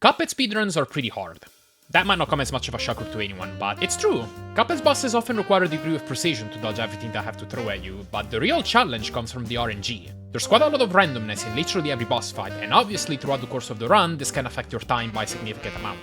Cuphead speedruns are pretty hard. That might not come as much of a shocker to anyone, but it's true. Cuphead's bosses often require a degree of precision to dodge everything they have to throw at you, but the real challenge comes from the RNG. There's quite a lot of randomness in literally every boss fight, and obviously throughout the course of the run, this can affect your time by a significant amount.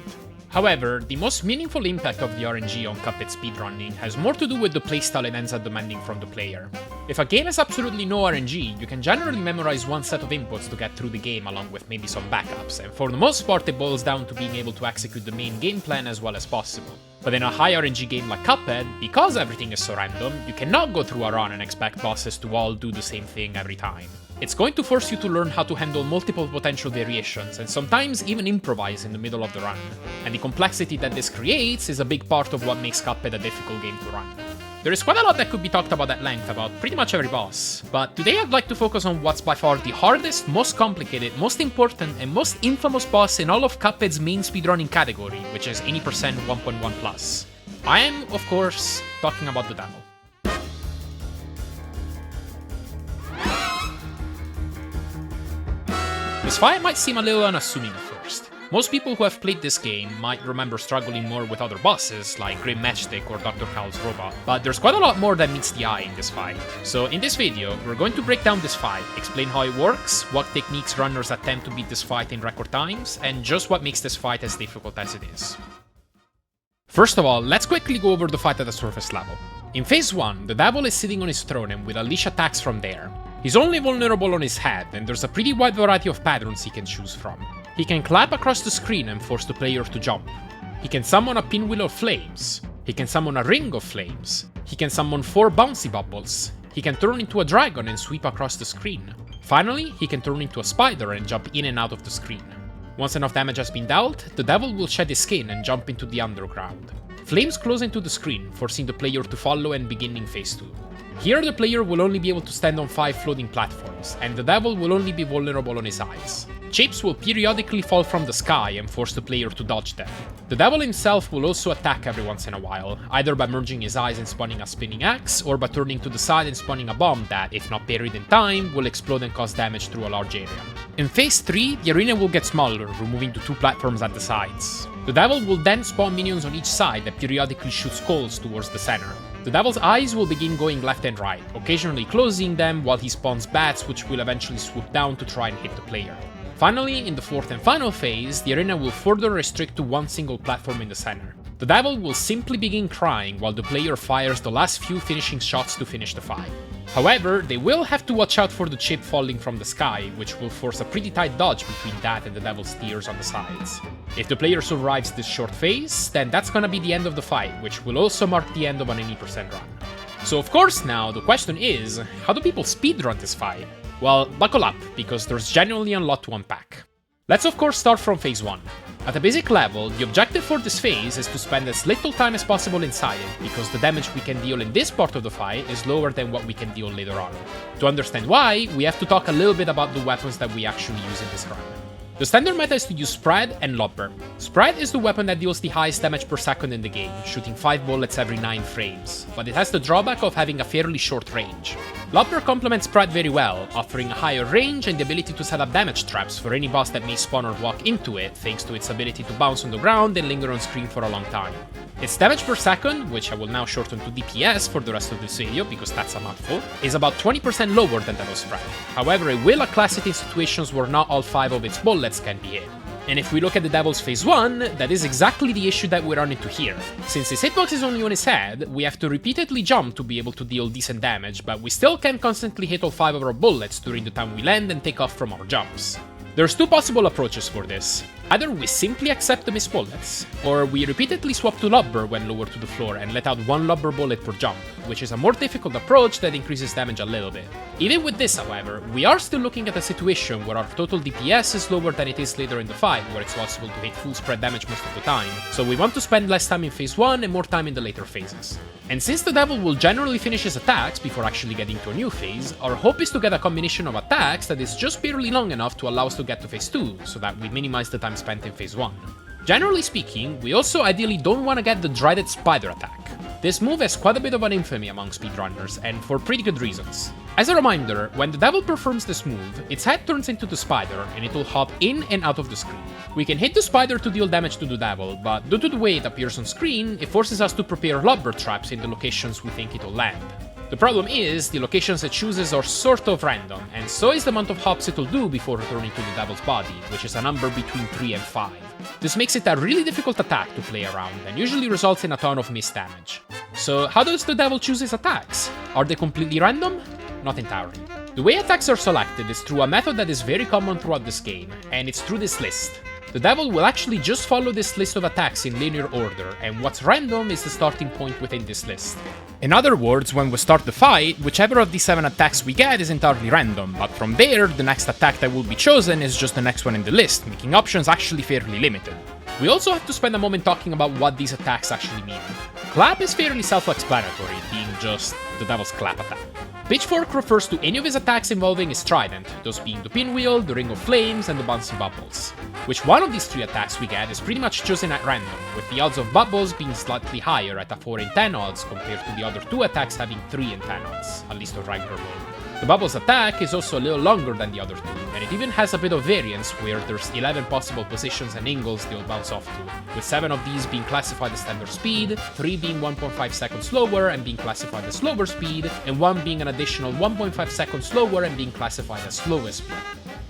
However, the most meaningful impact of the RNG on Cuphead speedrunning has more to do with the playstyle it ends up demanding from the player. If a game has absolutely no RNG, you can generally memorize one set of inputs to get through the game along with maybe some backups, and for the most part it boils down to being able to execute the main game plan as well as possible. But in a high RNG game like Cuphead, because everything is so random, you cannot go through a run and expect bosses to all do the same thing every time. It's going to force you to learn how to handle multiple potential variations, and sometimes even improvise in the middle of the run. And the complexity that this creates is a big part of what makes Cuphead a difficult game to run. There is quite a lot that could be talked about at length about pretty much every boss, but today I'd like to focus on what's by far the hardest, most complicated, most important, and most infamous boss in all of Cuphead's main speedrunning category, which is 80% 1.1+. I am, of course, talking about the Devil. This fight might seem a little unassuming at first. Most people who have played this game might remember struggling more with other bosses, like Great Matchstick or Dr. Cowl's Robot, but there's quite a lot more that meets the eye in this fight. So in this video, we're going to break down this fight, explain how it works, what techniques runners attempt to beat this fight in record times, and just what makes this fight as difficult as it is. First of all, let's quickly go over the fight at the surface level. In phase 1, the Devil is sitting on his throne and will unleash attacks from there. He's only vulnerable on his head, and there's a pretty wide variety of patterns he can choose from. He can clap across the screen and force the player to jump. He can summon a pinwheel of flames. He can summon a ring of flames. He can summon 4 bouncy bubbles. He can turn into a dragon and sweep across the screen. Finally, he can turn into a spider and jump in and out of the screen. Once enough damage has been dealt, the Devil will shed his skin and jump into the underground. Flames close into the screen, forcing the player to follow and begin in phase 2. Here the player will only be able to stand on 5 floating platforms, and the Devil will only be vulnerable on his eyes. Shapes will periodically fall from the sky and force the player to dodge them. The Devil himself will also attack every once in a while, either by merging his eyes and spawning a spinning axe, or by turning to the side and spawning a bomb that, if not parried in time, will explode and cause damage through a large area. In phase 3, the arena will get smaller, removing the 2 platforms at the sides. The Devil will then spawn minions on each side that periodically shoot skulls towards the center. The Devil's eyes will begin going left and right, occasionally closing them while he spawns bats which will eventually swoop down to try and hit the player. Finally, in the 4th and final phase, the arena will further restrict to one single platform in the center. The Devil will simply begin crying while the player fires the last few finishing shots to finish the fight. However, they will have to watch out for the chip falling from the sky, which will force a pretty tight dodge between that and the Devil's tears on the sides. If the player survives this short phase, then that's gonna be the end of the fight, which will also mark the end of an 80% run. So of course now, the question is, how do people speedrun this fight? Well, buckle up, because there's genuinely a lot to unpack. Let's of course start from phase 1. At a basic level, the objective for this phase is to spend as little time as possible inside it, because the damage we can deal in this part of the fight is lower than what we can deal later on. To understand why, we have to talk a little bit about the weapons that we actually use in this run. The standard meta is to use Spread and Lobber. Spread is the weapon that deals the highest damage per second in the game, shooting 5 bullets every 9 frames, but it has the drawback of having a fairly short range. Lobber complements Spread very well, offering a higher range and the ability to set up damage traps for any boss that may spawn or walk into it, thanks to its ability to bounce on the ground and linger on screen for a long time. Its damage per second, which I will now shorten to DPS for the rest of this video because that's a mouthful, is about 20% lower than that of Spread. However, it will class it in situations where not all 5 of its bullets can be hit. And if we look at the Devil's phase 1, that is exactly the issue that we run into here. Since his hitbox is only on his head, we have to repeatedly jump to be able to deal decent damage, but we still can't constantly hit all 5 of our bullets during the time we land and take off from our jumps. There's 2 possible approaches for this. Either we simply accept the missed bullets, or we repeatedly swap to Lobber when lower to the floor and let out 1 Lobber bullet per jump, which is a more difficult approach that increases damage a little bit. Even with this, however, we are still looking at a situation where our total DPS is lower than it is later in the fight, where it's possible to hit full spread damage most of the time, so we want to spend less time in phase 1 and more time in the later phases. And since the Devil will generally finish his attacks before actually getting to a new phase, our hope is to get a combination of attacks that is just barely long enough to allow us to get to phase 2, so that we minimize the time spent in phase 1. Generally speaking, we also ideally don't want to get the dreaded spider attack. This move has quite a bit of an infamy among speedrunners, and for pretty good reasons. As a reminder, when the devil performs this move, its head turns into the spider, and it will hop in and out of the screen. We can hit the spider to deal damage to the devil, but due to the way it appears on screen, it forces us to prepare lobber traps in the locations we think it'll land. The problem is, the locations it chooses are sort of random, and so is the amount of hops it'll do before returning to the devil's body, which is a number between 3 and 5. This makes it a really difficult attack to play around, and usually results in a ton of missed damage. So how does the devil choose his attacks? Are they completely random? Not entirely. The way attacks are selected is through a method that is very common throughout this game, and it's through this list. The devil will actually just follow this list of attacks in linear order, and what's random is the starting point within this list. In other words, when we start the fight, whichever of the 7 attacks we get is entirely random, but from there, the next attack that will be chosen is just the next one in the list, making options actually fairly limited. We also have to spend a moment talking about what these attacks actually mean. Clap is fairly self-explanatory, being just the devil's clap attack. Pitchfork refers to any of his attacks involving his trident, those being the pinwheel, the ring of flames, and the bouncy bubbles. Which one of these 3 attacks we get is pretty much chosen at random, with the odds of bubbles being slightly higher at a 4 in 10 odds compared to the other 2 attacks having 3 in 10 odds, at least on regular mode. The bubbles attack is also a little longer than the other 2, and it even has a bit of variance where there's 11 possible positions and angles they'll bounce off to, with 7 of these being classified as standard speed, 3 being 1.5 seconds slower and being classified as slower speed, and 1 being an additional 1.5 seconds slower and being classified as slowest speed.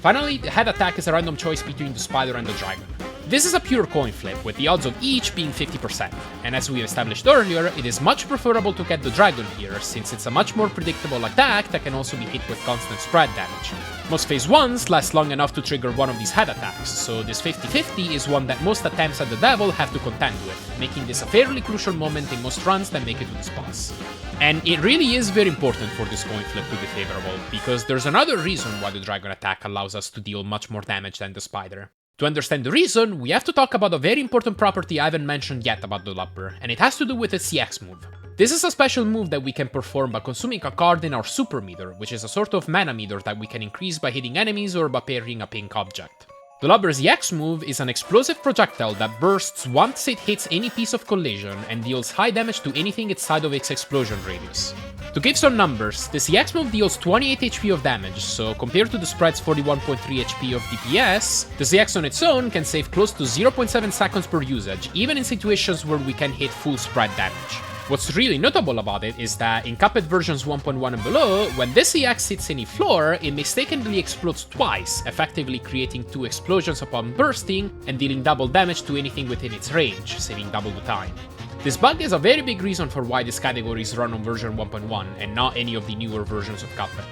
Finally, the head attack is a random choice between the spider and the dragon. This is a pure coin flip, with the odds of each being 50%, and as we established earlier, it is much preferable to get the dragon here, since it's a much more predictable attack that can also be hit with constant spread damage. Most phase 1s last long enough to trigger one of these head attacks, so this 50-50 is one that most attempts at the devil have to contend with, making this a fairly crucial moment in most runs that make it to this boss. And it really is very important for this coin flip to be favorable, because there's another reason why the dragon attack allows us to deal much more damage than the spider. To understand the reason, we have to talk about a very important property I haven't mentioned yet about the lubber, and it has to do with its CX move. This is a special move that we can perform by consuming a card in our super meter, which is a sort of mana meter that we can increase by hitting enemies or by parrying a pink object. The lubber's EX move is an explosive projectile that bursts once it hits any piece of collision and deals high damage to anything inside of its explosion radius. To give some numbers, this EX move deals 28 HP of damage, so compared to the spread's 41.3 HP of DPS, the ZX on its own can save close to 0.7 seconds per usage, even in situations where we can hit full spread damage. What's really notable about it is that in Cuphead versions 1.1 and below, when this EX hits any floor, it mistakenly explodes twice, effectively creating 2 explosions upon bursting and dealing double damage to anything within its range, saving double the time. This bug is a very big reason for why this category is run on version 1.1 and not any of the newer versions of Cuphead.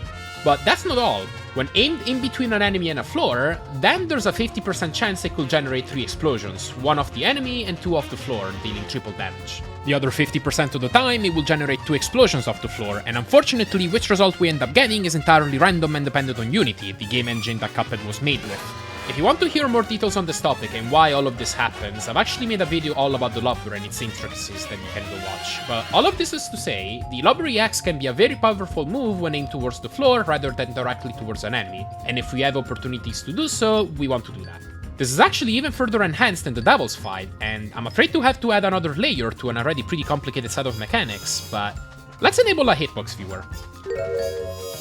But that's not all. When aimed in between an enemy and a floor, then there's a 50% chance it could generate 3 explosions, 1 off the enemy and 2 off the floor, dealing triple damage. The other 50% of the time, it will generate 2 explosions off the floor, and unfortunately, which result we end up getting is entirely random and dependent on Unity, the game engine that Cuphead was made with. If you want to hear more details on this topic and why all of this happens, I've actually made a video all about the lubber and its intricacies that you can go watch. But all of this is to say, the lubber EX can be a very powerful move when aimed towards the floor rather than directly towards an enemy, and if we have opportunities to do so, we want to do that. This is actually even further enhanced in the Devil's fight, and I'm afraid to have to add another layer to an already pretty complicated set of mechanics, but let's enable a hitbox viewer.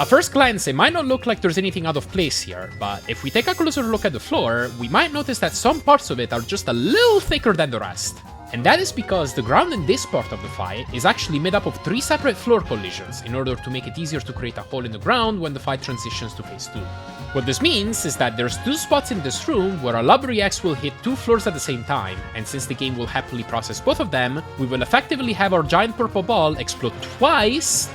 At first glance, it might not look like there's anything out of place here, but if we take a closer look at the floor, we might notice that some parts of it are just a little thicker than the rest. And that is because the ground in this part of the fight is actually made up of 3 separate floor collisions in order to make it easier to create a hole in the ground when the fight transitions to phase 2. What this means is that there's 2 spots in this room where a lubber EX will hit 2 floors at the same time, and since the game will happily process both of them, we will effectively have our giant purple ball explode twice,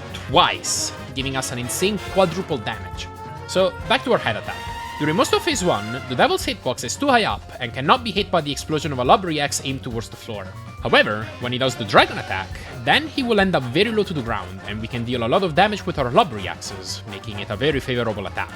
giving us an insane quadruple damage. So, back to our head attack. During most of phase 1, the devil's hitbox is too high up and cannot be hit by the explosion of a lubber EX aimed towards the floor. However, when he does the dragon attack, then he will end up very low to the ground, and we can deal a lot of damage with our lubber EXs, making it a very favorable attack.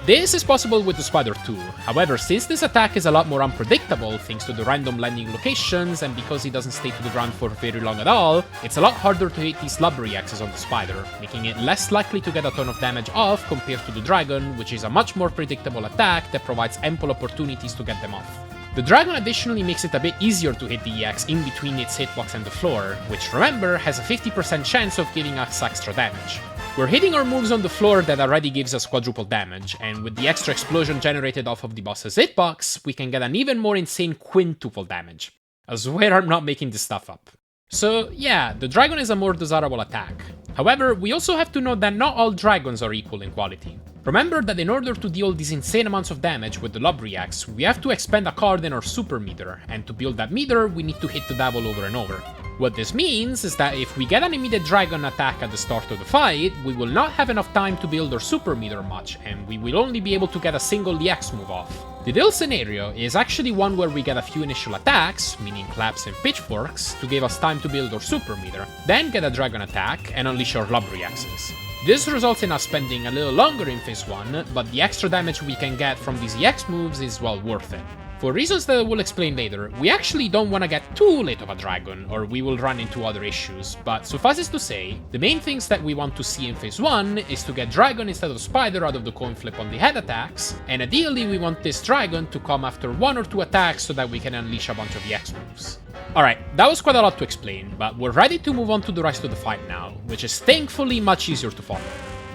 This is possible with the spider too, however, since this attack is a lot more unpredictable thanks to the random landing locations and because he doesn't stay to the ground for very long at all, it's a lot harder to hit these lubber EXs on the spider, making it less likely to get a ton of damage off compared to the dragon, which is a much more predictable attack that provides ample opportunities to get them off. The dragon additionally makes it a bit easier to hit the EX in between its hitbox and the floor, which remember has a 50% chance of giving us extra damage. We're hitting our moves on the floor that already gives us quadruple damage, and with the extra explosion generated off of the boss's hitbox, we can get an even more insane quintuple damage. I swear I'm not making this stuff up. So yeah, the dragon is a more desirable attack. However, we also have to note that not all dragons are equal in quality. Remember that in order to deal these insane amounts of damage with the Lob Reacts, we have to expend a card in our super meter, and to build that meter, we need to hit the devil over and over. What this means is that if we get an immediate dragon attack at the start of the fight, we will not have enough time to build our super meter much, and we will only be able to get a single EX move off. The ideal scenario is actually one where we get a few initial attacks, meaning claps and pitchforks, to give us time to build our super meter, then get a dragon attack and unleash our Lob Reacts. This results in us spending a little longer in phase 1, but the extra damage we can get from these EX moves is well worth it. For reasons that I will explain later, we actually don't want to get too late of a dragon, or we will run into other issues, but suffice it to say, the main things that we want to see in phase 1 is to get dragon instead of spider out of the coin flip on the head attacks, and ideally we want this dragon to come after 1 or 2 attacks so that we can unleash a bunch of EX moves. Alright, that was quite a lot to explain, but we're ready to move on to the rest of the fight now, which is thankfully much easier to follow.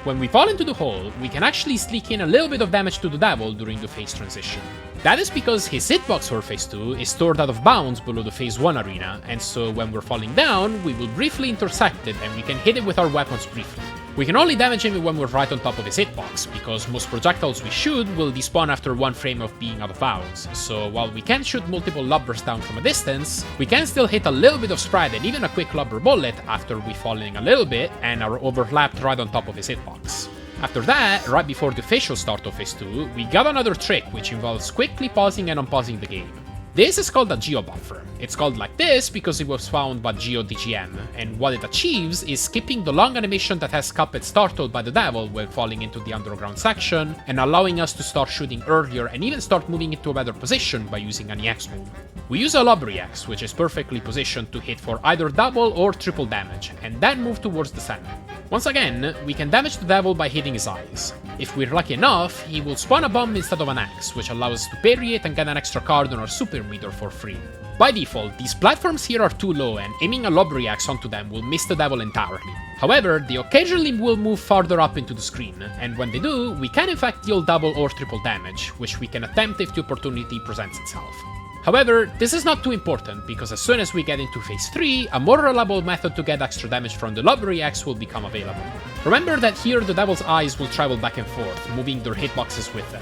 When we fall into the hole, we can actually sneak in a little bit of damage to the devil during the phase transition. That is because his hitbox for phase 2 is stored out of bounds below the phase 1 arena, and so when we're falling down, we will briefly intersect it and we can hit it with our weapons briefly. We can only damage him when we're right on top of his hitbox, because most projectiles we shoot will despawn after 1 frame of being out of bounds, so while we can shoot multiple lobbers down from a distance, we can still hit a little bit of spread and even a quick lobber bullet after we falling a little bit and are overlapped right on top of his hitbox. After that, right before the official start of phase 2, we got another trick which involves quickly pausing and unpausing the game. This is called a Geo Buffer. It's called like this because it was found by GeoDGM, and what it achieves is skipping the long animation that has Cuphead startled by the devil when falling into the underground section, and allowing us to start shooting earlier and even start moving into a better position by using an EX move. We use a Lob React, which is perfectly positioned to hit for either double or triple damage, and then move towards the center. Once again, we can damage the devil by hitting his eyes. If we're lucky enough, he will spawn a bomb instead of an axe, which allows us to parry it and get an extra card on our super meter for free. By default, these platforms here are too low, and aiming a Lob React onto them will miss the devil entirely. However, they occasionally will move farther up into the screen, and when they do, we can in fact deal double or triple damage, which we can attempt if the opportunity presents itself. However, this is not too important, because as soon as we get into phase 3, a more reliable method to get extra damage from the Lob Reacts will become available. Remember that here the devil's eyes will travel back and forth, moving their hitboxes with them.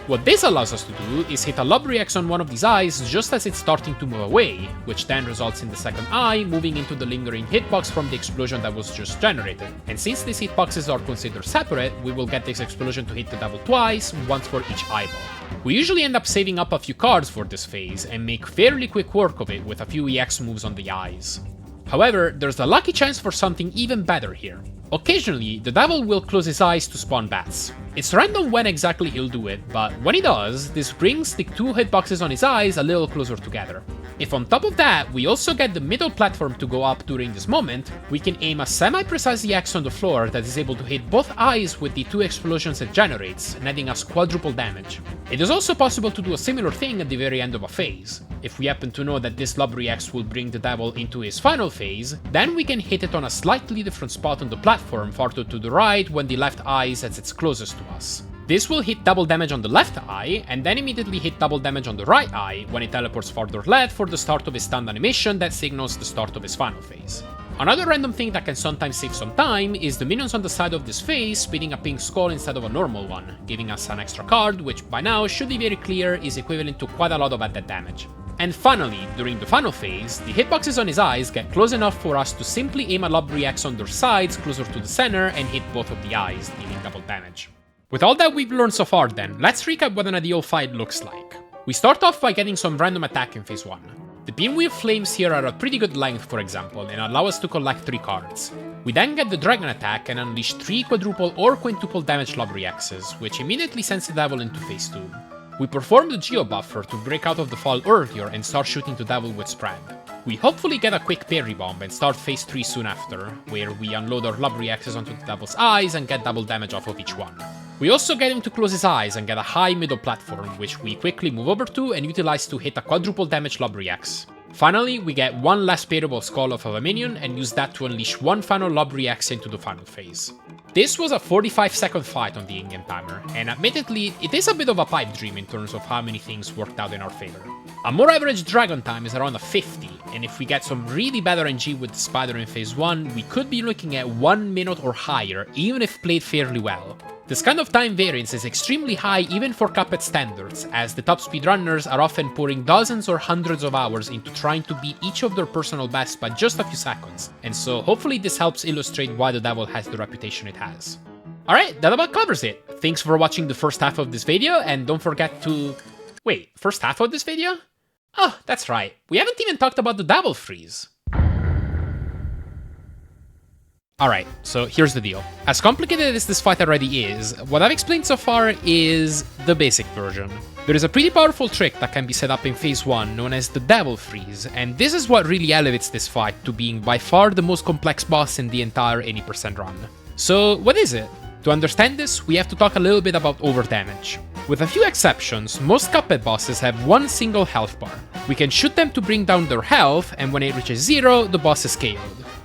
What this allows us to do is hit a Lob React on one of these eyes just as it's starting to move away, which then results in the second eye moving into the lingering hitbox from the explosion that was just generated. And since these hitboxes are considered separate, we will get this explosion to hit the devil twice, once for each eyeball. We usually end up saving up a few cards for this phase and make fairly quick work of it with a few EX moves on the eyes. However, there's a lucky chance for something even better here. Occasionally, the devil will close his eyes to spawn bats. It's random when exactly he'll do it, but when he does, this brings the 2 hitboxes on his eyes a little closer together. If on top of that, we also get the middle platform to go up during this moment, we can aim a semi-precise EX on the floor that is able to hit both eyes with the 2 explosions it generates, netting us quadruple damage. It is also possible to do a similar thing at the very end of a phase. If we happen to know that this Lob React will bring the devil into his final phase, then we can hit it on a slightly different spot on the platform farther to the right when the left eye is at its closest to us. This will hit double damage on the left eye, and then immediately hit double damage on the right eye when it teleports farther left for the start of his stunned animation that signals the start of his final phase. Another random thing that can sometimes save some time is the minions on the side of this phase spitting a pink skull instead of a normal one, giving us an extra card, which by now should be very clear is equivalent to quite a lot of added damage. And finally, during the final phase, the hitboxes on his eyes get close enough for us to simply aim a Lob React on their sides closer to the center and hit both of the eyes, dealing double damage. With all that we've learned so far then, let's recap what an ideal fight looks like. We start off by getting some random attack in phase 1. The pinwheel flames here are at pretty good length, for example, and allow us to collect 3 cards. We then get the dragon attack and unleash 3 quadruple or quintuple damage Lob Reacts, which immediately sends the devil into phase 2. We perform the Geo Buffer to break out of the fall earlier and start shooting the devil with spread. We hopefully get a quick parry bomb and start phase 3 soon after, where we unload our Lob Reacts onto the devil's eyes and get double damage off of each one. We also get him to close his eyes and get a high middle platform, which we quickly move over to and utilize to hit a quadruple damage lob reacts. Finally, we get one last payable skull off of a minion and use that to unleash one final lob reacts into the final phase. This was a 45-second fight on the in-game timer, and admittedly, it is a bit of a pipe dream in terms of how many things worked out in our favor. A more average dragon time is around a 50, and if we get some really bad RNG with the spider in phase 1, we could be looking at 1 minute or higher, even if played fairly well. This kind of time variance is extremely high even for Cuphead standards, as the top speedrunners are often pouring dozens or hundreds of hours into trying to beat each of their personal bests by just a few seconds, and so hopefully this helps illustrate why the devil has the reputation it has. Alright, that about covers it. Thanks for watching the first half of this video, and don't forget to... Wait, first half of this video? Oh, that's right, we haven't even talked about the devil freeze. Alright, so here's the deal. As complicated as this fight already is, what I've explained so far is the basic version. There is a pretty powerful trick that can be set up in phase 1 known as the Devil Freeze, and this is what really elevates this fight to being by far the most complex boss in the entire 80% run. So what is it? To understand this, we have to talk a little bit about overdamage. With a few exceptions, most Cuphead bosses have one single health bar. We can shoot them to bring down their health, and when it reaches 0, the boss is KO'd.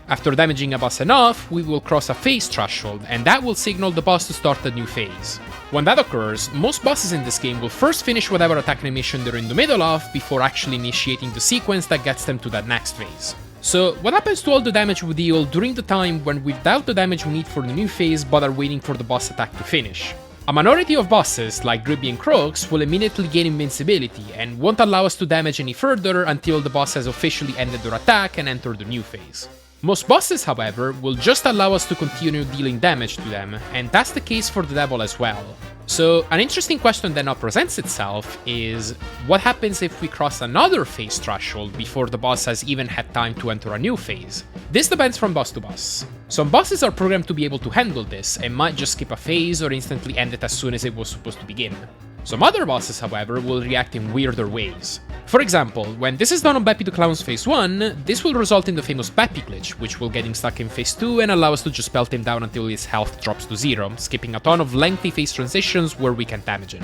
After damaging a boss enough, we will cross a phase threshold, and that will signal the boss to start a new phase. When that occurs, most bosses in this game will first finish whatever attack animation they're in the middle of before actually initiating the sequence that gets them to that next phase. So what happens to all the damage we deal during the time when we've dealt the damage we need for the new phase but are waiting for the boss attack to finish? A minority of bosses, like Gribby and Croaks, will immediately gain invincibility and won't allow us to damage any further until the boss has officially ended their attack and entered the new phase. Most bosses, however, will just allow us to continue dealing damage to them, and that's the case for the devil as well. So, an interesting question that now presents itself is, what happens if we cross another phase threshold before the boss has even had time to enter a new phase? This depends from boss to boss. Some bosses are programmed to be able to handle this, and might just skip a phase or instantly end it as soon as it was supposed to begin. Some other bosses, however, will react in weirder ways. For example, when this is done on Beppy the Clown's phase 1, this will result in the famous Beppy glitch, which will get him stuck in phase 2 and allow us to just pelt him down until his health drops to 0, skipping a ton of lengthy phase transitions where we can't damage him.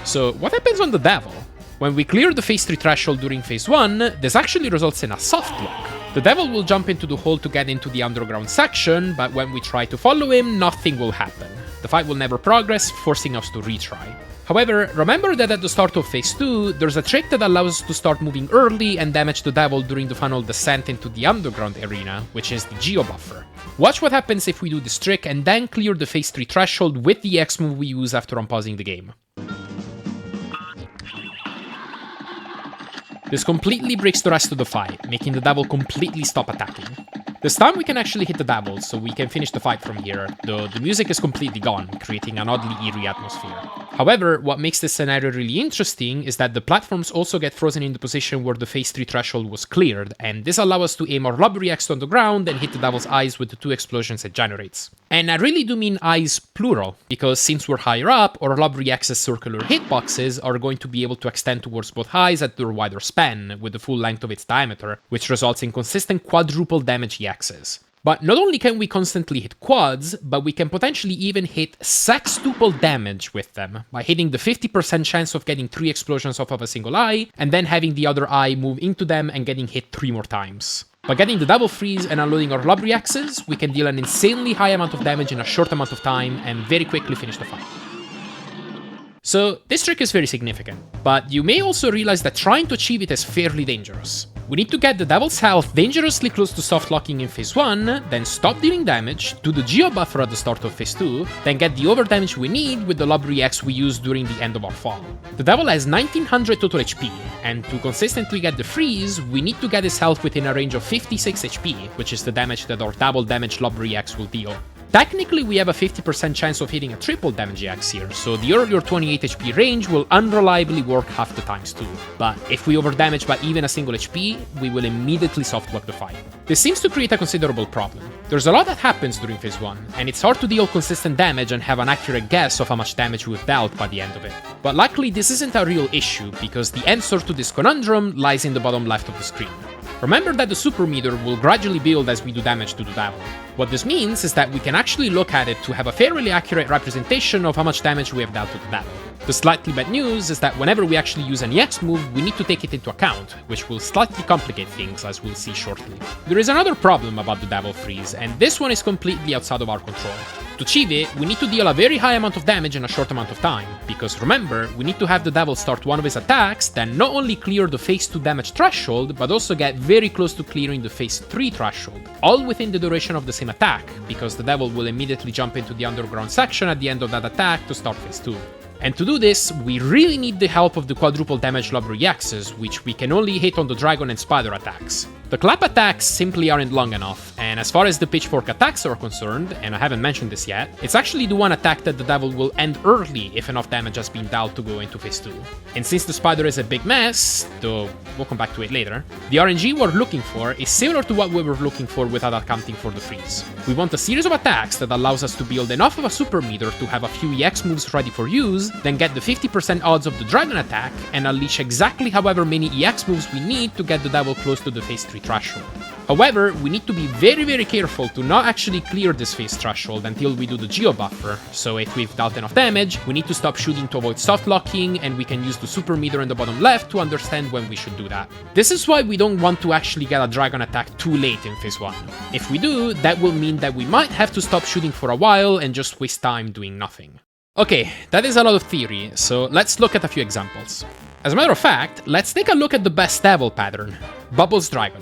So what happens on the devil? When we clear the phase 3 threshold during phase 1, this actually results in a soft lock. The devil will jump into the hole to get into the underground section, but when we try to follow him, nothing will happen. The fight will never progress, forcing us to retry. However, remember that at the start of phase 2, there's a trick that allows us to start moving early and damage the devil during the final descent into the underground arena, which is the Geo Buffer. Watch what happens if we do this trick and then clear the phase 3 threshold with the X move we use after unpausing the game. This completely breaks the rest of the fight, making the devil completely stop attacking. This time we can actually hit the devil, so we can finish the fight from here, though the music is completely gone, creating an oddly eerie atmosphere. However, what makes this scenario really interesting is that the platforms also get frozen in the position where the phase 3 threshold was cleared, and this allows us to aim our lob reacts on the ground and hit the devil's eyes with the 2 explosions it generates. And I really do mean eyes plural, because since we're higher up, our lob reacts' circular hitboxes are going to be able to extend towards both eyes at their wider span, with the full length of its diameter, which results in consistent quadruple damage EXs. But not only can we constantly hit quads, but we can potentially even hit sextuple damage with them, by hitting the 50% chance of getting 3 explosions off of a single eye, and then having the other eye move into them and getting hit 3 more times. By getting the Devil Freeze and unloading our lob reacts, we can deal an insanely high amount of damage in a short amount of time and very quickly finish the fight. So this trick is very significant, but you may also realize that trying to achieve it is fairly dangerous. We need to get the devil's health dangerously close to soft locking in phase 1, then stop dealing damage, do the Geo Buffer at the start of phase 2, then get the overdamage we need with the lob reacts we used during the end of our fall. The devil has 1900 total HP, and to consistently get the freeze, we need to get his health within a range of 56 HP, which is the damage that our double damage lob reacts will deal. Technically, we have a 50% chance of hitting a triple damage EX here, so the earlier 28 HP range will unreliably work half the times too. But if we overdamage by even a single HP, we will immediately softlock the fight. This seems to create a considerable problem. There's a lot that happens during phase 1, and it's hard to deal consistent damage and have an accurate guess of how much damage we've dealt by the end of it. But luckily, this isn't a real issue, because the answer to this conundrum lies in the bottom left of the screen. Remember that the super meter will gradually build as we do damage to the devil. What this means is that we can actually look at it to have a fairly accurate representation of how much damage we have dealt to the devil. The slightly bad news is that whenever we actually use an EX move, we need to take it into account, which will slightly complicate things, as we'll see shortly. There is another problem about the devil freeze, and this one is completely outside of our control. To achieve it, we need to deal a very high amount of damage in a short amount of time, because remember, we need to have the devil start one of his attacks, then not only clear the phase 2 damage threshold, but also get very close to clearing the phase 3 threshold, all within the duration of the same attack, because the devil will immediately jump into the underground section at the end of that attack to start phase 2. And to do this, we really need the help of the quadruple damage lobber EXs, which we can only hit on the dragon and spider attacks. The clap attacks simply aren't long enough, and as far as the pitchfork attacks are concerned, and I haven't mentioned this yet, it's actually the one attack that the devil will end early if enough damage has been dealt to go into phase 2. And since the spider is a big mess, though we'll come back to it later, the RNG we're looking for is similar to what we were looking for without accounting for the freeze. We want a series of attacks that allows us to build enough of a super meter to have a few EX moves ready for use, then get the 50% odds of the dragon attack, and unleash exactly however many EX moves we need to get the devil close to the phase 3 threshold. However, we need to be very careful to not actually clear this phase threshold until we do the geo buffer, so if we've dealt enough damage, we need to stop shooting to avoid soft locking, and we can use the super meter in the bottom left to understand when we should do that. This is why we don't want to actually get a dragon attack too late in phase 1. If we do, that will mean that we might have to stop shooting for a while and just waste time doing nothing. Okay, that is a lot of theory, so let's look at a few examples. As a matter of fact, let's take a look at the best devil pattern, Bubbles Dragon.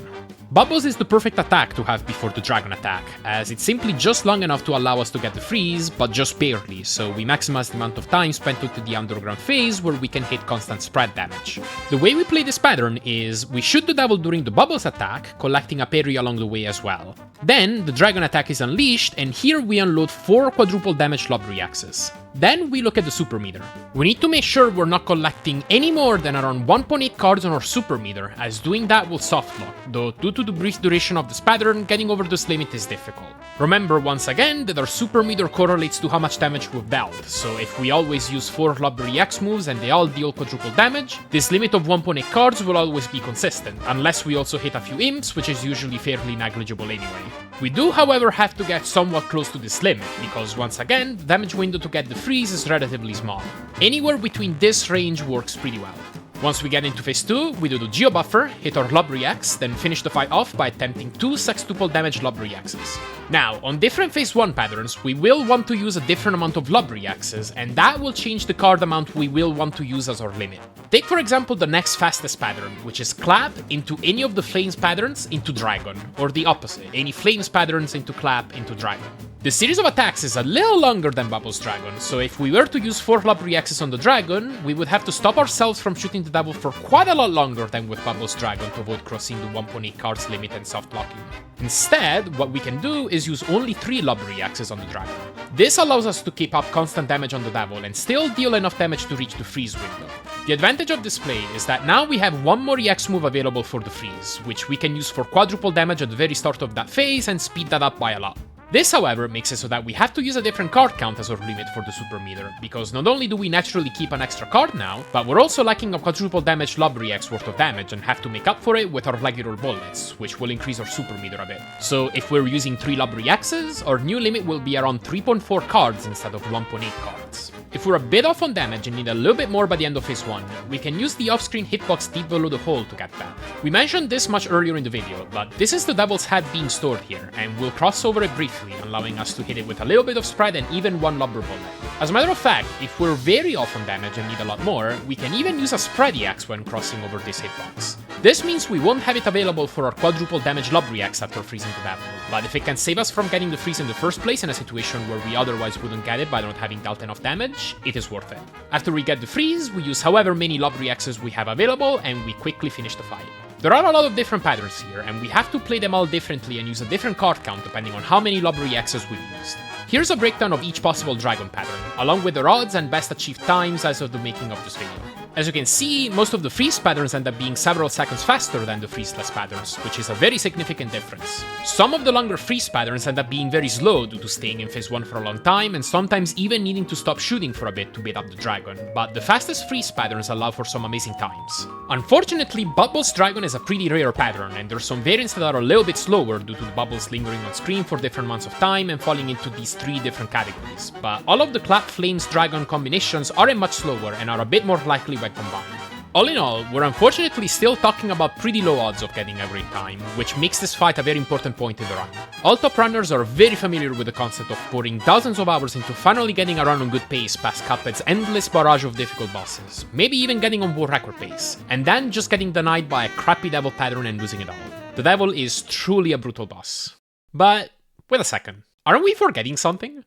Bubbles is the perfect attack to have before the dragon attack, as it's simply just long enough to allow us to get the freeze, but just barely, so we maximize the amount of time spent into the underground phase where we can hit constant spread damage. The way we play this pattern is, we shoot the devil during the Bubbles attack, collecting a parry along the way as well. Then, the dragon attack is unleashed, and here we unload 4 quadruple damage lob reaxes. Then we look at the super meter. We need to make sure we're not collecting any more than around 1.8 cards on our super meter, as doing that will soft lock, though due to the brief duration of this pattern, getting over this limit is difficult. Remember once again that our super meter correlates to how much damage we've dealt, so if we always use 4 lobbery X moves and they all deal quadruple damage, this limit of 1.8 cards will always be consistent, unless we also hit a few imps, which is usually fairly negligible anyway. We do however have to get somewhat close to this limit, because once again, the damage window to get the freeze is relatively small. Anywhere between this range works pretty well. Once we get into phase 2, we do the Geo Buffer, hit our Lob Reacts, then finish the fight off by attempting 2 sextuple damage Lob Reacts. Now, on different phase 1 patterns, we will want to use a different amount of Lob Reacts, and that will change the card amount we will want to use as our limit. Take for example the next fastest pattern, which is Clap into any of the Flames patterns into Dragon, or the opposite, any Flames patterns into Clap into Dragon. The series of attacks is a little longer than Bubbles Dragon, so if we were to use 4 Lob Reacts on the Dragon, we would have to stop ourselves from shooting the devil for quite a lot longer than with Bubbles Dragon to avoid crossing the 1.8 cards limit and soft locking. Instead, what we can do is use only 3 Lob Reacts on the Dragon. This allows us to keep up constant damage on the devil and still deal enough damage to reach the freeze window. The advantage of this play is that now we have one more EX move available for the freeze, which we can use for quadruple damage at the very start of that phase and speed that up by a lot. This, however, makes it so that we have to use a different card count as our limit for the super meter, because not only do we naturally keep an extra card now, but we're also lacking a quadruple damage Lob Reacts worth of damage and have to make up for it with our regular bullets, which will increase our super meter a bit. So if we're using 3 Lob Reacts, our new limit will be around 3.4 cards instead of 1.8 cards. If we're a bit off on damage and need a little bit more by the end of phase 1, we can use the off-screen hitbox deep below the hole to get that. We mentioned this much earlier in the video, but this is the devil's head being stored here, and we'll cross over it briefly, allowing us to hit it with a little bit of spread and even one lobber bullet. As a matter of fact, if we're very off on damage and need a lot more, we can even use a spread EX when crossing over this hitbox. This means we won't have it available for our quadruple damage Lob Reacts after freezing the devil, but if it can save us from getting the freeze in the first place in a situation where we otherwise wouldn't get it by not having dealt enough damage, it is worth it. After we get the freeze, we use however many Lob Reacts we have available and we quickly finish the fight. There are a lot of different patterns here, and we have to play them all differently and use a different card count depending on how many Lob Reacts we've used. Here's a breakdown of each possible dragon pattern, along with their odds and best achieved times as of the making of this video. As you can see, most of the freeze patterns end up being several seconds faster than the freezeless patterns, which is a very significant difference. Some of the longer freeze patterns end up being very slow due to staying in phase 1 for a long time, and sometimes even needing to stop shooting for a bit to beat up the dragon, but the fastest freeze patterns allow for some amazing times. Unfortunately, Bubbles Dragon is a pretty rare pattern, and there's some variants that are a little bit slower due to the bubbles lingering on screen for different amounts of time and falling into these 3 different categories, but all of the Clap Flames Dragon combinations aren't much slower and are a bit more likely when combined. All in all, we're unfortunately still talking about pretty low odds of getting a great time, which makes this fight a very important point in the run. All top runners are very familiar with the concept of pouring dozens of hours into finally getting a run on good pace past Cuphead's endless barrage of difficult bosses, maybe even getting on world record pace, and then just getting denied by a crappy devil pattern and losing it all. The devil is truly a brutal boss. But wait a second, aren't we forgetting something?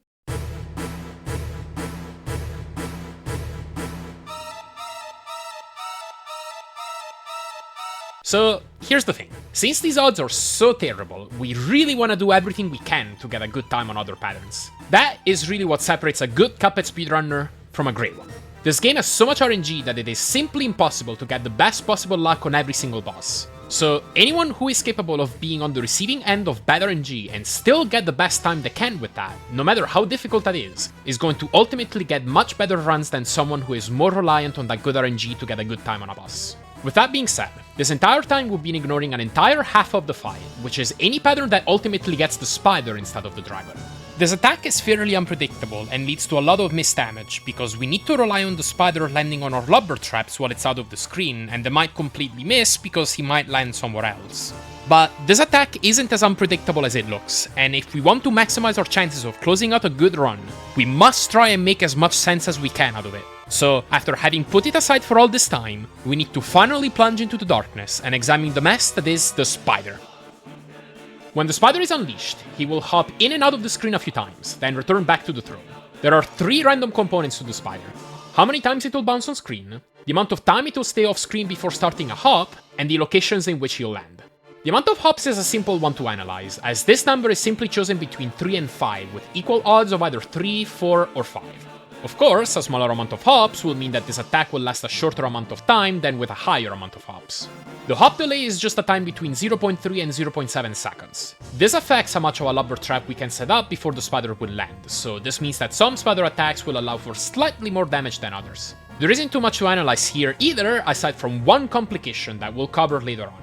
So, here's the thing. Since these odds are so terrible, we really want to do everything we can to get a good time on other patterns. That is really what separates a good Cuphead speedrunner from a great one. This game has so much RNG that it is simply impossible to get the best possible luck on every single boss. So, anyone who is capable of being on the receiving end of bad RNG and still get the best time they can with that, no matter how difficult that is going to ultimately get much better runs than someone who is more reliant on that good RNG to get a good time on a boss. With that being said, this entire time we've been ignoring an entire half of the fight, which is any pattern that ultimately gets the spider instead of the dragon. This attack is fairly unpredictable and leads to a lot of missed damage, because we need to rely on the spider landing on our lubber traps while it's out of the screen, and they might completely miss because he might land somewhere else. But this attack isn't as unpredictable as it looks, and if we want to maximize our chances of closing out a good run, we must try and make as much sense as we can out of it. So, after having put it aside for all this time, we need to finally plunge into the darkness and examine the mess that is the spider. When the spider is unleashed, he will hop in and out of the screen a few times, then return back to the throne. There are 3 random components to the spider: how many times it will bounce on screen, the amount of time it will stay off screen before starting a hop, and the locations in which he'll land. The amount of hops is a simple one to analyze, as this number is simply chosen between 3 and 5, with equal odds of either 3, 4, or 5. Of course, a smaller amount of hops will mean that this attack will last a shorter amount of time than with a higher amount of hops. The hop delay is just a time between 0.3 and 0.7 seconds. This affects how much of a lubber trap we can set up before the spider will land, so this means that some spider attacks will allow for slightly more damage than others. There isn't too much to analyze here either, aside from one complication that we'll cover later on.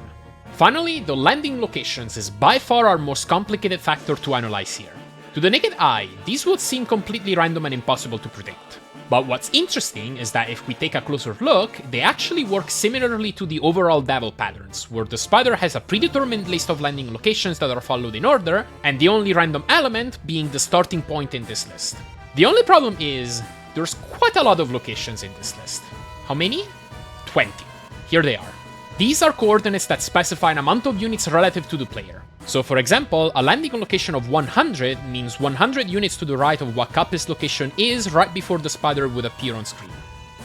Finally, the landing locations is by far our most complicated factor to analyze here. To the naked eye, these would seem completely random and impossible to predict. But what's interesting is that if we take a closer look, they actually work similarly to the overall devil patterns, where the spider has a predetermined list of landing locations that are followed in order, and the only random element being the starting point in this list. The only problem is, there's quite a lot of locations in this list. How many? 20. Here they are. These are coordinates that specify an amount of units relative to the player. So for example, a landing location of 100 means 100 units to the right of what Cuphead's location is right before the spider would appear on screen.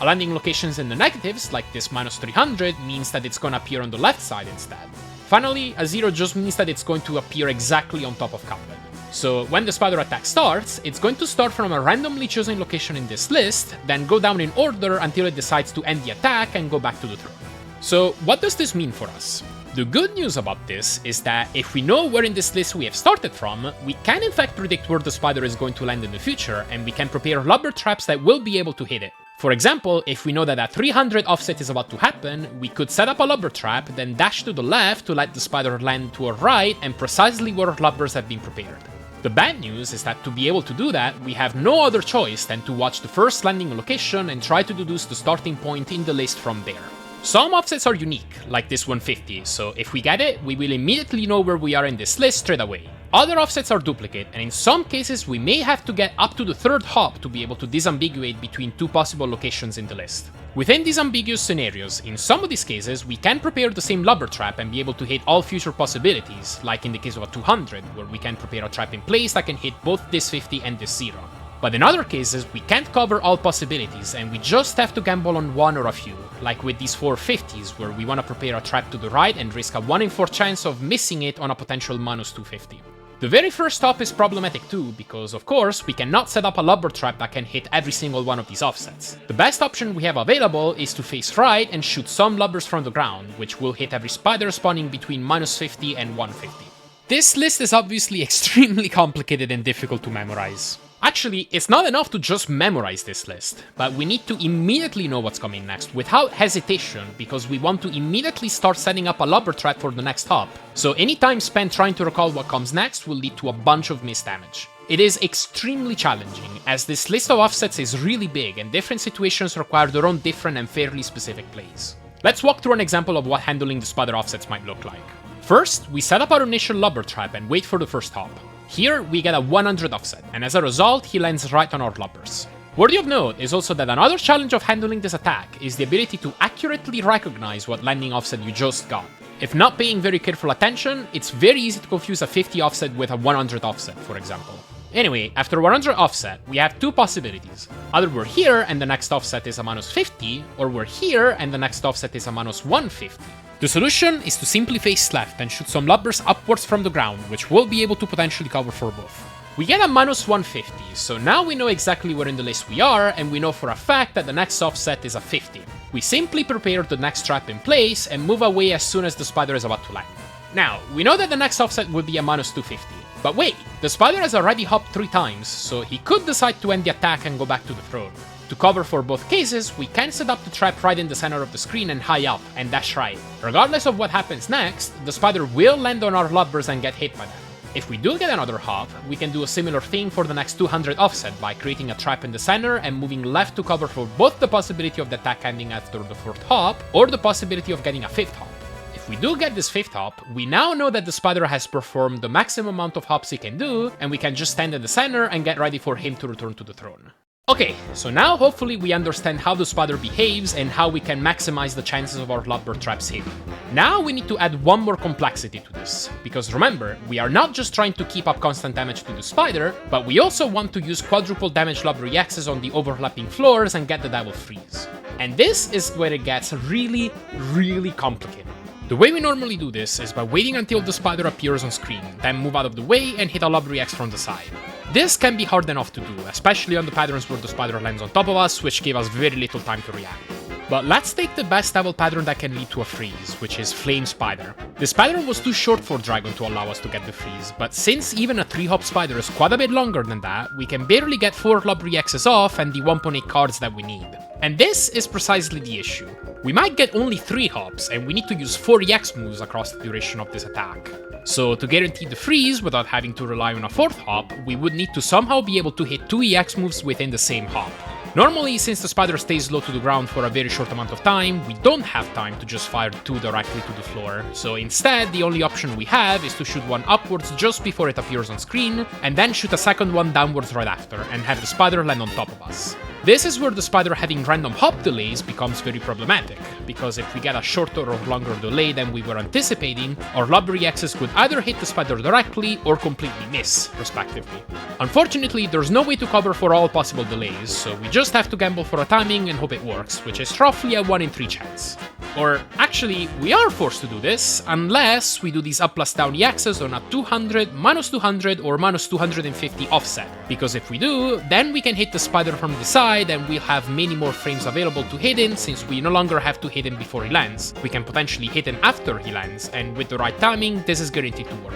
A landing locations in the negatives, like this minus 300, means that it's gonna appear on the left side instead. Finally, a 0 just means that it's going to appear exactly on top of Cuphead. So when the spider attack starts, it's going to start from a randomly chosen location in this list, then go down in order until it decides to end the attack and go back to the throne. So what does this mean for us? The good news about this is that if we know where in this list we have started from, we can in fact predict where the spider is going to land in the future, and we can prepare lubber traps that will be able to hit it. For example, if we know that a 300 offset is about to happen, we could set up a lubber trap, then dash to the left to let the spider land to our right and precisely where lubbers have been prepared. The bad news is that to be able to do that, we have no other choice than to watch the first landing location and try to deduce the starting point in the list from there. Some offsets are unique, like this 150, so if we get it, we will immediately know where we are in this list straight away. Other offsets are duplicate, and in some cases we may have to get up to the 3rd hop to be able to disambiguate between 2 possible locations in the list. Within these ambiguous scenarios, in some of these cases, we can prepare the same lubber trap and be able to hit all future possibilities, like in the case of a 200, where we can prepare a trap in place that can hit both this 50 and this 0. But in other cases, we can't cover all possibilities, and we just have to gamble on one or a few, like with these 450s, where we want to prepare a trap to the right and risk a 1 in 4 chance of missing it on a potential minus 250. The very first hop is problematic too, because of course we cannot set up a lubber trap that can hit every single one of these offsets. The best option we have available is to face right and shoot some lubbers from the ground, which will hit every spider spawning between -50 and 150. This list is obviously extremely complicated and difficult to memorize. Actually, it's not enough to just memorize this list, but we need to immediately know what's coming next without hesitation, because we want to immediately start setting up a lubber trap for the next hop. So any time spent trying to recall what comes next will lead to a bunch of missed damage. It is extremely challenging, as this list of offsets is really big and different situations require their own different and fairly specific plays. Let's walk through an example of what handling the spider offsets might look like. First, we set up our initial lubber trap and wait for the first hop. Here, we get a 100 offset, and as a result, he lands right on our lubbers. Worthy of note is also that another challenge of handling this attack is the ability to accurately recognize what landing offset you just got. If not paying very careful attention, it's very easy to confuse a 50 offset with a 100 offset, for example. Anyway, after 100 offset, we have two possibilities. Either we're here and the next offset is a -50, or we're here and the next offset is a -150. The solution is to simply face left and shoot some lubbers upwards from the ground, which will be able to potentially cover for both. We get a -150, so now we know exactly where in the list we are, and we know for a fact that the next offset is a 50. We simply prepare the next trap in place and move away as soon as the spider is about to land. Now, we know that the next offset will be a -250. But wait, the spider has already hopped 3 times, so he could decide to end the attack and go back to the throne. To cover for both cases, we can set up the trap right in the center of the screen and high up, and dash right. Regardless of what happens next, the spider will land on our lubbers and get hit by them. If we do get another hop, we can do a similar thing for the next 200 offset by creating a trap in the center and moving left to cover for both the possibility of the attack ending after the 4th hop, or the possibility of getting a 5th hop. If we do get this 5th hop, we now know that the spider has performed the maximum amount of hops he can do, and we can just stand in the center and get ready for him to return to the throne. Okay, so now hopefully we understand how the spider behaves and how we can maximize the chances of our lubber traps hitting. Now we need to add one more complexity to this, because remember, we are not just trying to keep up constant damage to the spider, but we also want to use quadruple damage lubber axes on the overlapping floors and get the double freeze. And this is where it gets really, really complicated. The way we normally do this is by waiting until the spider appears on screen, then move out of the way and hit a lubber axe from the side. This can be hard enough to do, especially on the patterns where the spider lands on top of us, which give us very little time to react. But let's take the best double pattern that can lead to a freeze, which is Flame Spider. This pattern was too short for Dragon to allow us to get the freeze, but since even a 3-hop spider is quite a bit longer than that, we can barely get 4 lubber axes off and the 1.8 cards that we need. And this is precisely the issue. We might get only 3 hops, and we need to use 4 EX moves across the duration of this attack. So to guarantee the freeze without having to rely on a 4th hop, we would need to somehow be able to hit 2 EX moves within the same hop. Normally, since the spider stays low to the ground for a very short amount of time, we don't have time to just fire 2 directly to the floor, so instead the only option we have is to shoot one upwards just before it appears on screen, and then shoot a second one downwards right after, and have the spider land on top of us. This is where the spider having random hop delays becomes very problematic, because if we get a shorter or longer delay than we were anticipating, our lubber axes could either hit the spider directly or completely miss, respectively. Unfortunately, there's no way to cover for all possible delays, so we just have to gamble for a timing and hope it works, which is roughly a 1 in 3 chance. Or actually, we are forced to do this, unless we do these up+down EXs on a 200, -200, or -250 offset, because if we do, then we can hit the spider from the side and we'll have many more frames available to hit him, since we no longer have to hit him before he lands. We can potentially hit him after he lands, and with the right timing, this is guaranteed to work.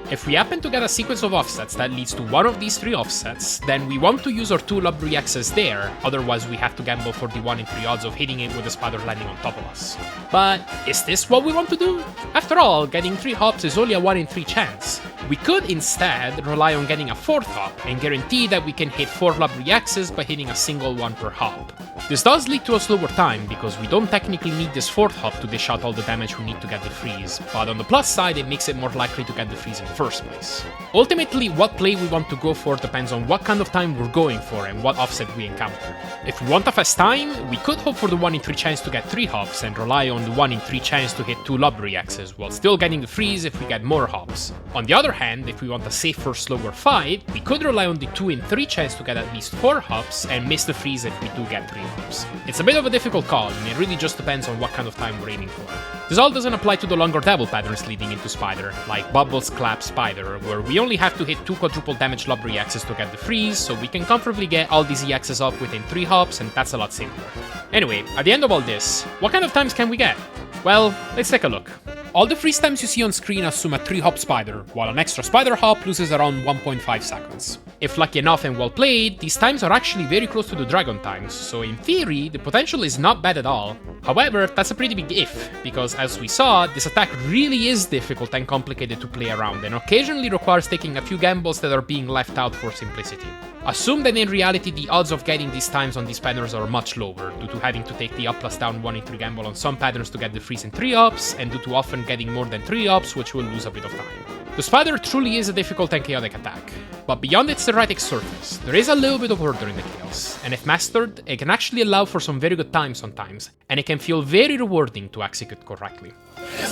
If we happen to get a sequence of offsets that leads to one of these 3 offsets, then we want to use our 2 lubber axes there, otherwise we have to gamble for the 1 in 3 odds of hitting it with the spider landing on top of us. But is this what we want to do? After all, getting 3 hops is only a 1 in 3 chance. We could instead rely on getting a 4th hop and guarantee that we can hit 4 lubber axes by hitting a single one per hop. This does lead to a slower time, because we don't technically need this 4th hop to dish out all the damage we need to get the freeze, but on the plus side it makes it more likely to get the freeze in the first place. Ultimately, what play we want to go for depends on what kind of time we're going for and what offset we encounter. If we want a fast time, we could hope for the 1 in 3 chance to get 3 hops and rely on the 1 in 3 chance to hit 2 lubber axes, while still getting the freeze if we get more hops. On the other hand, if we want a safer, slower fight, we could rely on the 2 in 3 chance to get at least 4 hops and miss the freeze if we do get 3 hops. It's a bit of a difficult call, and it really just depends on what kind of time we're aiming for. This all doesn't apply to the longer devil patterns leading into Spider, like Bubbles, Clap, Spider, where we only have to hit 2 quadruple damage lob EXs to get the freeze, so we can comfortably get all these EXs up within 3 hops, and that's a lot simpler. Anyway, at the end of all this, what kind of times can we get? Well, let's take a look. All the freeze times you see on screen assume a 3-hop Spider, while an extra Spider hop loses around 1.5 seconds. If lucky enough and well played, these times are actually very close to the Dragon times, so in theory, the potential is not bad at all. However, that's a pretty big if, because as we saw, this attack really is difficult and complicated to play around, and occasionally requires taking a few gambles that are being left out for simplicity. Assume that in reality the odds of getting these times on these patterns are much lower, due to having to take the up plus down 1 in 3 gamble on some patterns to get the freeze in 3 hops, and due to often getting more than 3 hops, which will lose a bit of time. The Spider truly is a difficult and chaotic attack, but beyond its theoretic surface, there is a little bit of order in the chaos, and if mastered, it can actually allow for some very good times sometimes, and it can feel very rewarding to execute correctly.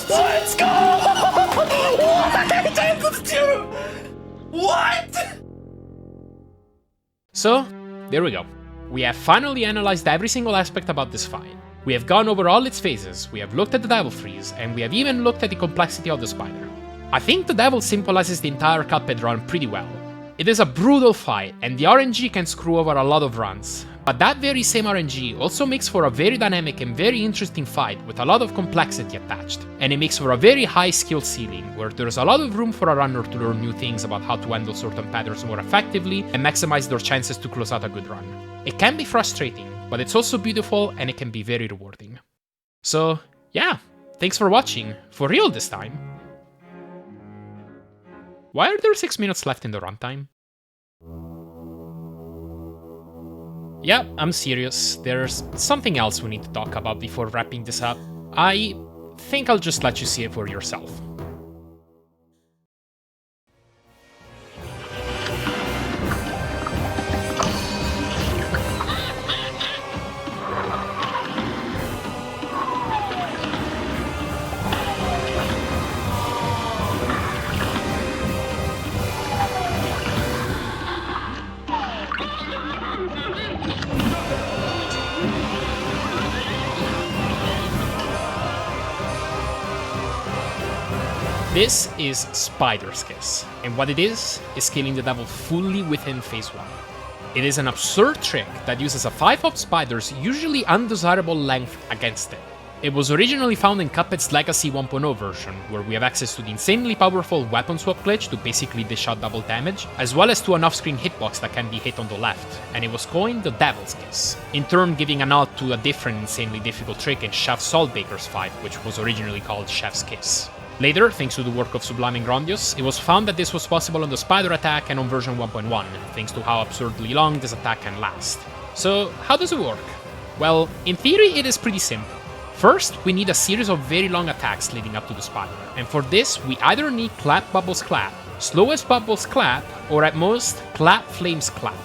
Let's go! What? So, there we go. We have finally analyzed every single aspect about this fight. We have gone over all its phases, we have looked at the Devil Freeze, and we have even looked at the complexity of the Spider. I think the Devil symbolizes the entire Cuphead run pretty well. It is a brutal fight, and the RNG can screw over a lot of runs, but that very same RNG also makes for a very dynamic and very interesting fight with a lot of complexity attached, and it makes for a very high skill ceiling, where there's a lot of room for a runner to learn new things about how to handle certain patterns more effectively and maximize their chances to close out a good run. It can be frustrating, but it's also beautiful and it can be very rewarding. So, yeah, thanks for watching, for real this time. Why are there 6 minutes left in the runtime? Yeah, I'm serious. There's something else we need to talk about before wrapping this up. I think I'll just let you see it for yourself. This is Spider's Kiss, and what it is killing the devil fully within phase 1. It is an absurd trick that uses a 5-hop spider's usually undesirable length against it. It was originally found in Cuphead's Legacy 1.0 version, where we have access to the insanely powerful weapon swap glitch to basically dish out double damage, as well as to an off-screen hitbox that can be hit on the left, and it was coined the Devil's Kiss, in turn giving a nod to a different insanely difficult trick in Chef Saltbaker's fight, which was originally called Chef's Kiss. Later, thanks to the work of Sublime and Grandios, it was found that this was possible on the Spider attack and on version 1.1, thanks to how absurdly long this attack can last. So, how does it work? Well, in theory it is pretty simple. First, we need a series of very long attacks leading up to the Spider, and for this we either need Clap Bubbles Clap, Slowest Bubbles Clap, or at most, Clap Flames Clap.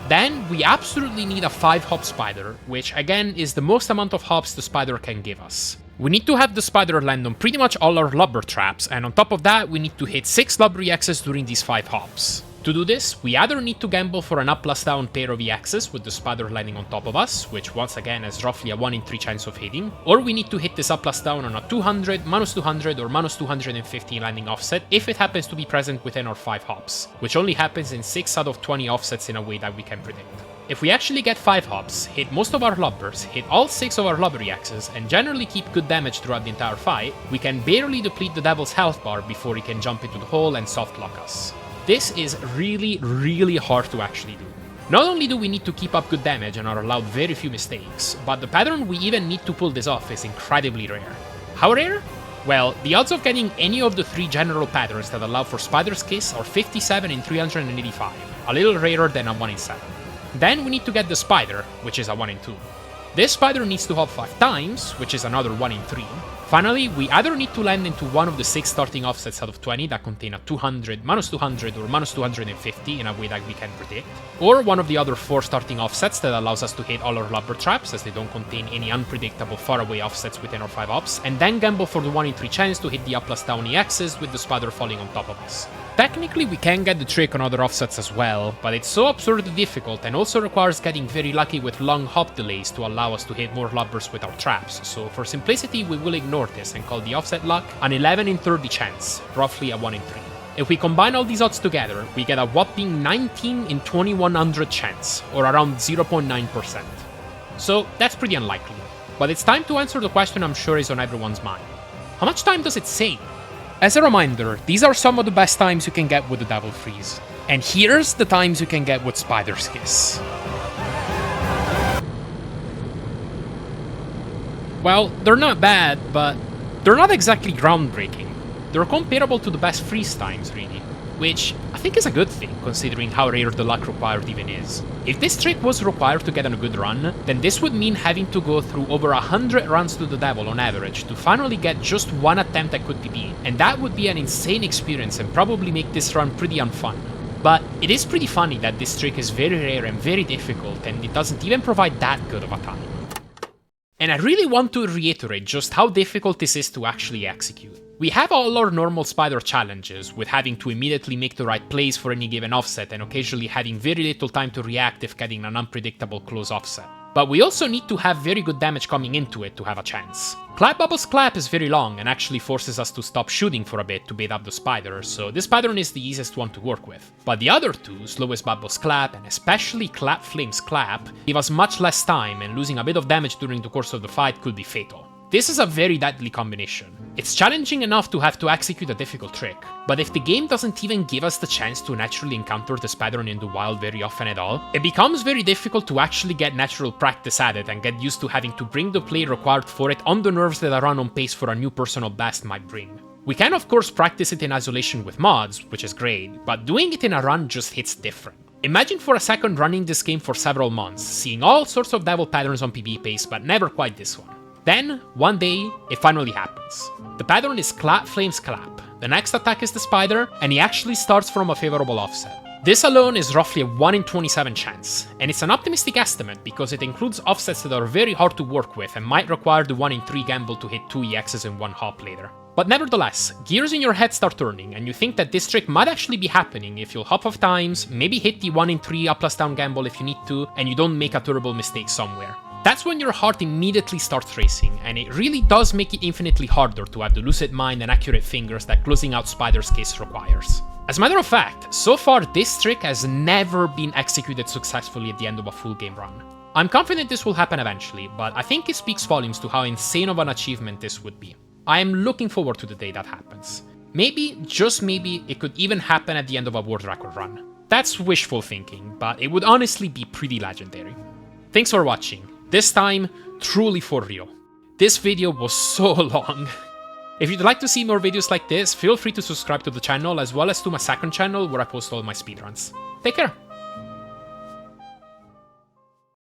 Then, we absolutely need a 5-hop Spider, which again is the most amount of hops the Spider can give us. We need to have the Spider land on pretty much all our lubber traps, and on top of that, we need to hit 6 lubber EXs during these 5 hops. To do this, we either need to gamble for an up plus down pair of EXs with the Spider landing on top of us, which once again has roughly a 1 in 3 chance of hitting, or we need to hit this up plus down on a 200, minus 200, or minus 250 landing offset if it happens to be present within our 5 hops, which only happens in 6 out of 20 offsets in a way that we can predict. If we actually get 5 hops, hit most of our lubbers, hit all 6 of our lubber EXs, and generally keep good damage throughout the entire fight, we can barely deplete the devil's health bar before he can jump into the hole and soft lock us. This is really hard to actually do. Not only do we need to keep up good damage and are allowed very few mistakes, but the pattern we even need to pull this off is incredibly rare. How rare? Well, the odds of getting any of the 3 general patterns that allow for Spider's Kiss are 57 in 385, a little rarer than a 1 in 7. Then we need to get the Spider, which is a 1 in 2. This Spider needs to hop 5 times, which is another 1 in 3. Finally, we either need to land into one of the 6 starting offsets out of 20 that contain a 200, minus 200, or minus 250 in a way that we can predict, or one of the other 4 starting offsets that allows us to hit all our lubber traps as they don't contain any unpredictable faraway offsets within our 5 hops, and then gamble for the 1 in 3 chance to hit the up plus down EXs with the Spider falling on top of us. Technically we can get the trick on other offsets as well, but it's so absurdly difficult and also requires getting very lucky with long hop delays to allow us to hit more lobbers with our traps, so for simplicity we will ignore this and call the offset luck an 11 in 30 chance, roughly a 1 in 3. If we combine all these odds together, we get a whopping 19 in 2100 chance, or around 0.9%. So that's pretty unlikely. But it's time to answer the question I'm sure is on everyone's mind. How much time does it save? As a reminder, these are some of the best times you can get with the Devil Freeze. And here's the times you can get with Spider's Kiss. Well, they're not bad, but they're not exactly groundbreaking. They're comparable to the best freeze times, really. Which I think is a good thing, considering how rare the luck required even is. If this trick was required to get on a good run, then this would mean having to go through over 100 runs to the devil on average to finally get just one attempt that could be beat, and that would be an insane experience and probably make this run pretty unfun. But it is pretty funny that this trick is very rare and very difficult, and it doesn't even provide that good of a time. And I really want to reiterate just how difficult this is to actually execute. We have all our normal spider challenges, with having to immediately make the right plays for any given offset and occasionally having very little time to react if getting an unpredictable close offset. But we also need to have very good damage coming into it to have a chance. Clap Bubbles Clap is very long and actually forces us to stop shooting for a bit to bait up the spider, so this pattern is the easiest one to work with. But the other two, Slowest Bubbles Clap and especially Clap Flames Clap, give us much less time, and losing a bit of damage during the course of the fight could be fatal. This is a very deadly combination. It's challenging enough to have to execute a difficult trick, but if the game doesn't even give us the chance to naturally encounter this pattern in the wild very often at all, it becomes very difficult to actually get natural practice at it and get used to having to bring the play required for it on the nerves that a run on pace for a new personal best might bring. We can of course practice it in isolation with mods, which is great, but doing it in a run just hits different. Imagine for a second running this game for several months, seeing all sorts of devil patterns on PB pace, but never quite this one. Then, one day, it finally happens. The pattern is Clap Flames Clap. The next attack is the spider, and he actually starts from a favorable offset. This alone is roughly a 1 in 27 chance, and it's an optimistic estimate because it includes offsets that are very hard to work with and might require the 1 in 3 gamble to hit 2 EXs in one hop later. But nevertheless, gears in your head start turning, and you think that this trick might actually be happening if you'll hop off times, maybe hit the 1 in 3 up plus down gamble if you need to, and you don't make a terrible mistake somewhere. That's when your heart immediately starts racing, and it really does make it infinitely harder to have the lucid mind and accurate fingers that closing out Spider's Kiss requires. As a matter of fact, so far this trick has never been executed successfully at the end of a full game run. I'm confident this will happen eventually, but I think it speaks volumes to how insane of an achievement this would be. I am looking forward to the day that happens. Maybe, just maybe, it could even happen at the end of a world record run. That's wishful thinking, but it would honestly be pretty legendary. Thanks for watching. This time, truly for real. This video was so long. If you'd like to see more videos like this, feel free to subscribe to the channel as well as to my second channel where I post all my speedruns. Take care!